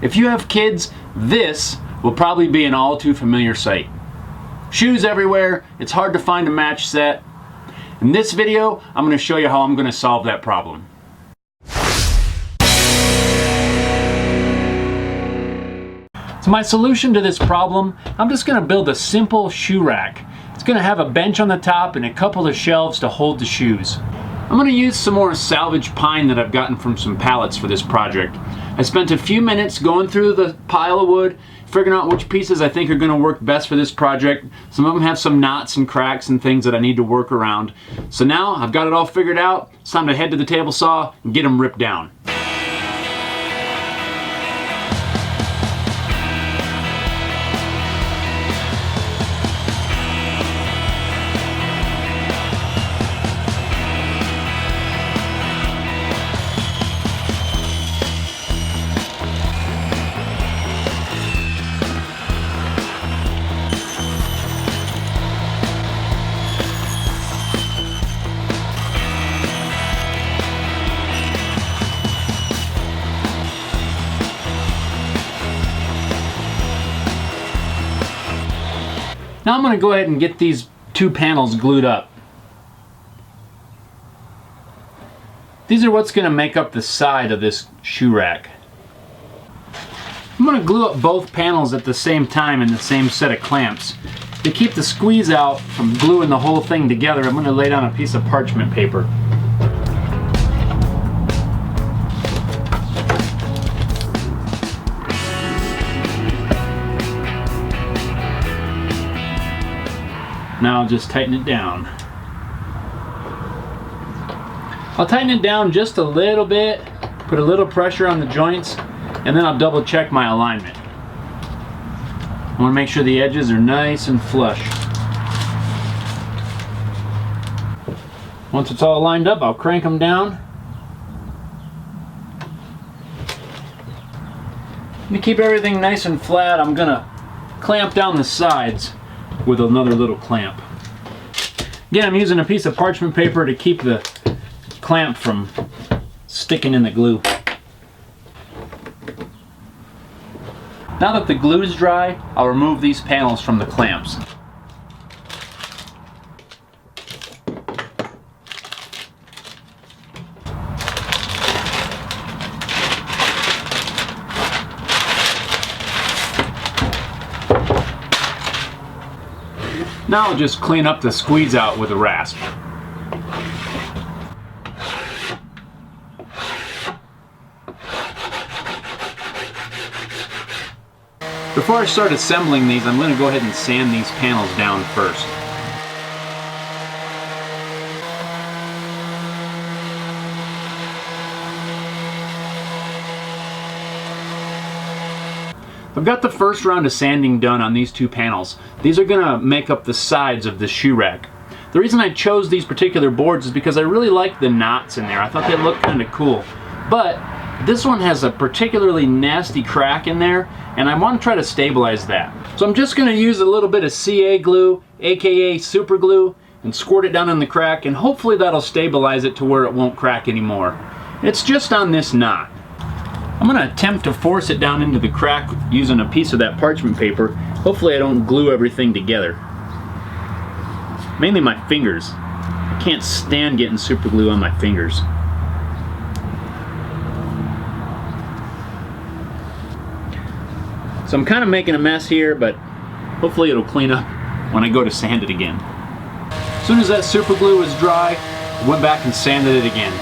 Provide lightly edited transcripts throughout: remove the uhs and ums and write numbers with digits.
If you have kids, this will probably be an all too familiar sight. Shoes everywhere, it's hard to find a match set. In this video, I'm going to show you how I'm going to solve that problem. So my solution to this problem, I'm just going to build a simple shoe rack. It's going to have a bench on the top and a couple of shelves to hold the shoes. I'm going to use some more salvage pine that I've gotten from some pallets for this project. I spent a few minutes going through the pile of wood, figuring out which pieces I think are going to work best for this project. Some of them have some knots and cracks and things that I need to work around. So now I've got it all figured out. It's time to head to the table saw and get them ripped down. Now I'm going to go ahead and get these two panels glued up. These are what's going to make up the side of this shoe rack. I'm going to glue up both panels at the same time in the same set of clamps. To keep the squeeze out from gluing the whole thing together, I'm going to lay down a piece of parchment paper. Now I'll just tighten it down. I'll tighten it down just a little bit, put a little pressure on the joints, and then I'll double check my alignment. I want to make sure the edges are nice and flush. Once it's all lined up, I'll crank them down. To keep everything nice and flat, I'm going to clamp down the sides with another little clamp. Again, I'm using a piece of parchment paper to keep the clamp from sticking in the glue. Now that the glue is dry, I'll remove these panels from the clamps. Now I'll just clean up the squeeze out with a rasp. Before I start assembling these, I'm going to go ahead and sand these panels down first. I've got the first round of sanding done on these two panels. These are going to make up the sides of the shoe rack. The reason I chose these particular boards is because I really like the knots in there. I thought they looked kind of cool. But this one has a particularly nasty crack in there, and I want to try to stabilize that. So I'm just going to use a little bit of CA glue, aka super glue, and squirt it down in the crack, and hopefully that'll stabilize it to where it won't crack anymore. It's just on this knot. I'm going to attempt to force it down into the crack using a piece of that parchment paper. Hopefully I don't glue everything together. Mainly my fingers. I can't stand getting super glue on my fingers. So I'm kind of making a mess here, but hopefully it'll clean up when I go to sand it again. As soon as that super glue was dry, I went back and sanded it again.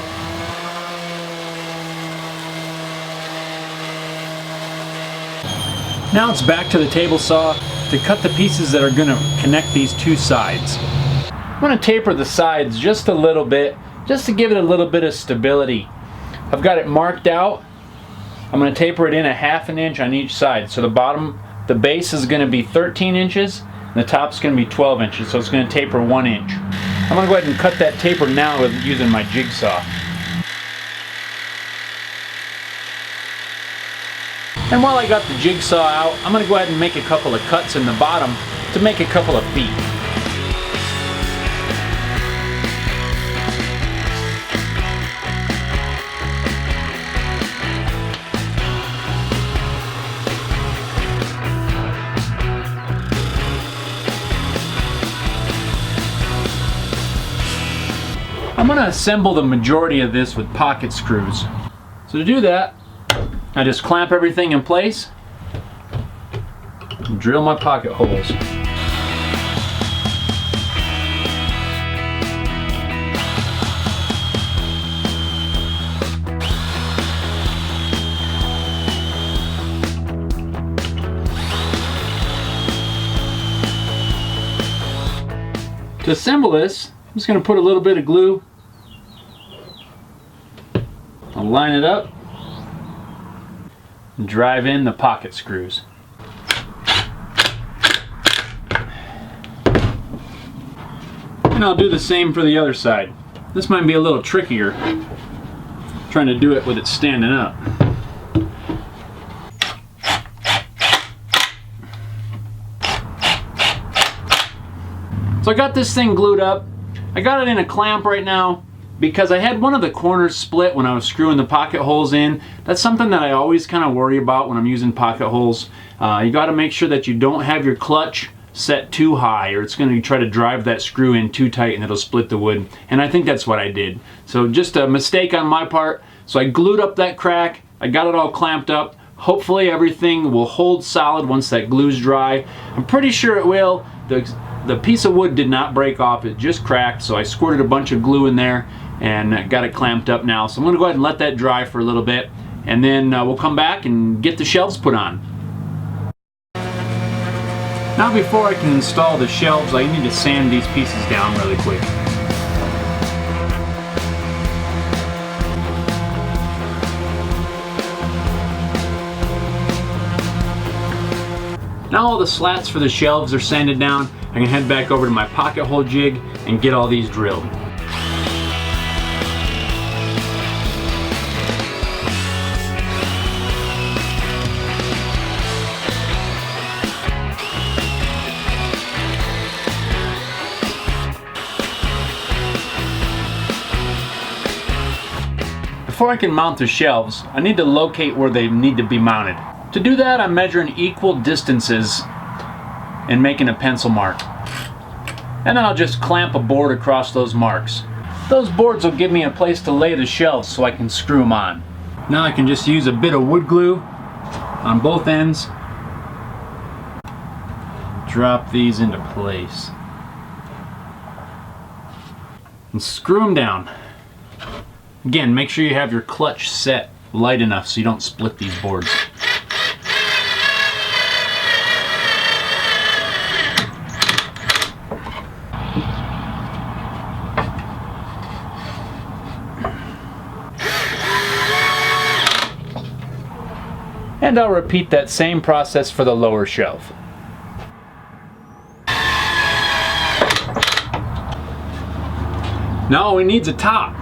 Now it's back to the table saw to cut the pieces that are going to connect these two sides. I'm going to taper the sides just a little bit, just to give it a little bit of stability. I've got it marked out. I'm going to taper it in 1/2 inch on each side. So the base is going to be 13 inches, and the top's going to be 12 inches, so it's going to taper 1 inch. I'm going to go ahead and cut that taper now using my jigsaw. And while I got the jigsaw out, I'm going to go ahead and make a couple of cuts in the bottom to make a couple of feet. I'm going to assemble the majority of this with pocket screws. So to do that, I just clamp everything in place and drill my pocket holes. To assemble this, I'm just going to put a little bit of glue. I'll line it up and drive in the pocket screws. And I'll do the same for the other side. This might be a little trickier, trying to do it with it standing up. So I got this thing glued up. I got it in a clamp right now because I had one of the corners split when I was screwing the pocket holes in. That's something that I always kind of worry about when I'm using pocket holes. You got to make sure that you don't have your clutch set too high, or it's going to try to drive that screw in too tight and it'll split the wood. And I think that's what I did. So just a mistake on my part. So I glued up that crack. I got it all clamped up. Hopefully everything will hold solid once that glue's dry. I'm pretty sure it will. The piece of wood did not break off, it just cracked, so I squirted a bunch of glue in there and got it clamped up now. So I'm going to go ahead and let that dry for a little bit, and then we'll come back and get the shelves put on. Now before I can install the shelves, I need to sand these pieces down really quick. Now all the slats for the shelves are sanded down, I can head back over to my pocket hole jig and get all these drilled. Before I can mount the shelves, I need to locate where they need to be mounted. To do that, I'm measuring equal distances and making a pencil mark. And then I'll just clamp a board across those marks. Those boards will give me a place to lay the shelves so I can screw them on. Now I can just use a bit of wood glue on both ends. Drop these into place. And screw them down. Again, make sure you have your clutch set light enough so you don't split these boards. And I'll repeat that same process for the lower shelf. Now all we need is a top.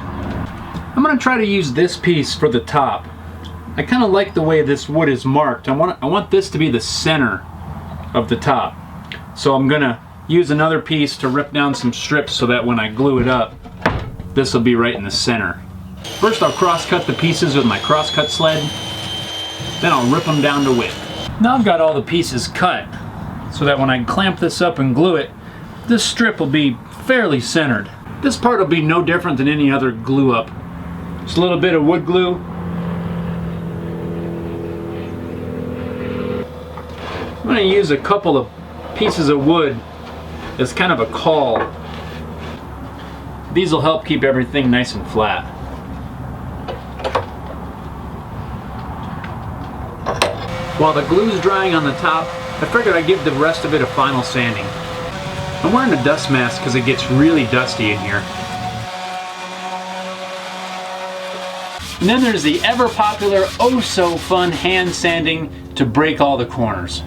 I'm going to try to use this piece for the top. I kind of like the way this wood is marked. I want this to be the center of the top. So I'm going to use another piece to rip down some strips so that when I glue it up, this will be right in the center. First I'll cross-cut the pieces with my cross-cut sled. Then I'll rip them down to width. Now I've got all the pieces cut so that when I clamp this up and glue it, this strip will be fairly centered. This part will be no different than any other glue up. Just a little bit of wood glue. I'm going to use a couple of pieces of wood as kind of a caul. These will help keep everything nice and flat. While the glue's drying on the top, I figured I'd give the rest of it a final sanding. I'm wearing a dust mask because it gets really dusty in here. And then there's the ever popular, oh so fun hand sanding to break all the corners.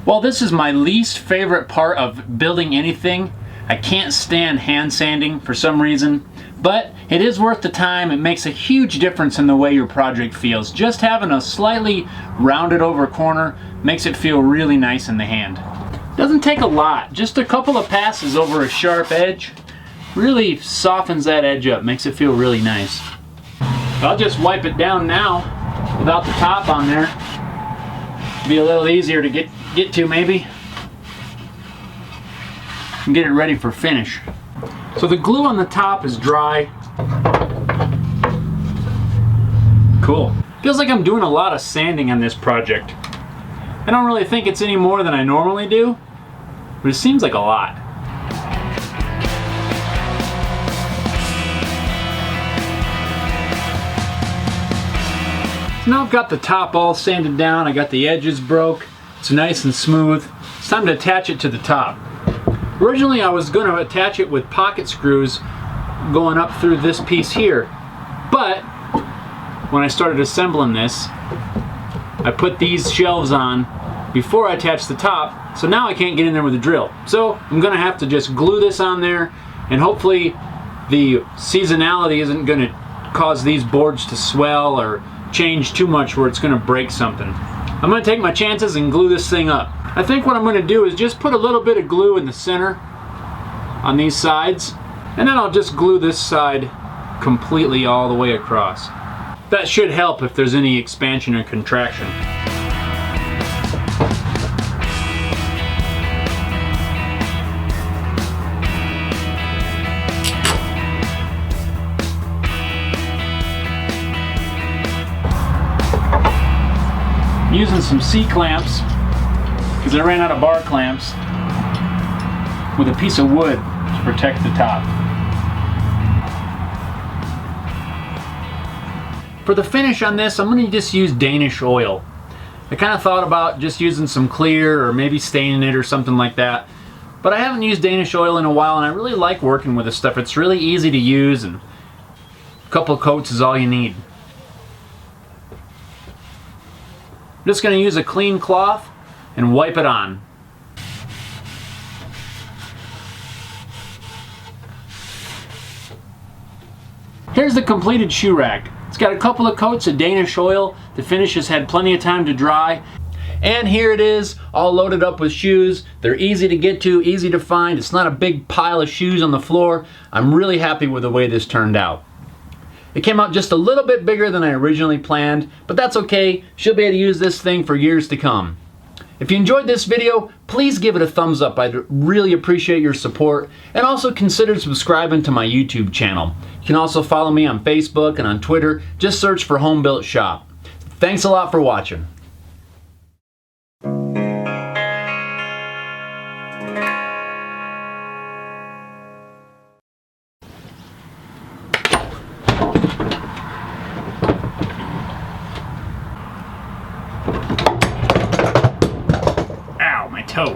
While this is my least favorite part of building anything, I can't stand hand sanding for some reason, but it is worth the time. It makes a huge difference in the way your project feels. Just having a slightly rounded over corner makes it feel really nice in the hand. Doesn't take a lot, just a couple of passes over a sharp edge really softens that edge up, makes it feel really nice. I'll just wipe it down now without the top on there. Be a little easier to get to maybe. And get it ready for finish. So the glue on the top is dry. cool. Feels like I'm doing a lot of sanding on this project. I don't really think it's any more than I normally do, but it seems like a lot. So now I've got the top all sanded down, I got the edges broke, it's nice and smooth. It's time to attach it to the top. Originally I was going to attach it with pocket screws going up through this piece here, but when I started assembling this, I put these shelves on before I attached the top, so now I can't get in there with a drill. So I'm going to have to just glue this on there, and hopefully the seasonality isn't going to cause these boards to swell or change too much where it's going to break something. I'm going to take my chances and glue this thing up. I think what I'm going to do is just put a little bit of glue in the center on these sides, and then I'll just glue this side completely all the way across. That should help if there's any expansion or contraction. I'm using some C-clamps because I ran out of bar clamps with a piece of wood to protect the top. For the finish on this, I'm going to just use Danish oil. I kind of thought about just using some clear or maybe staining it or something like that, but I haven't used Danish oil in a while, and I really like working with this stuff. It's really easy to use, and a couple of coats is all you need. I'm just going to use a clean cloth and wipe it on. Here's the completed shoe rack. It's got a couple of coats of Danish oil. The finish has had plenty of time to dry. And here it is, all loaded up with shoes. They're easy to get to, easy to find. It's not a big pile of shoes on the floor. I'm really happy with the way this turned out. It came out just a little bit bigger than I originally planned, but that's okay. She'll be able to use this thing for years to come. If you enjoyed this video, please give it a thumbs up. I'd really appreciate your support, and also consider subscribing to my YouTube channel. You can also follow me on Facebook and on Twitter. Just search for Home Built Shop. Thanks a lot for watching. Ow, my toe.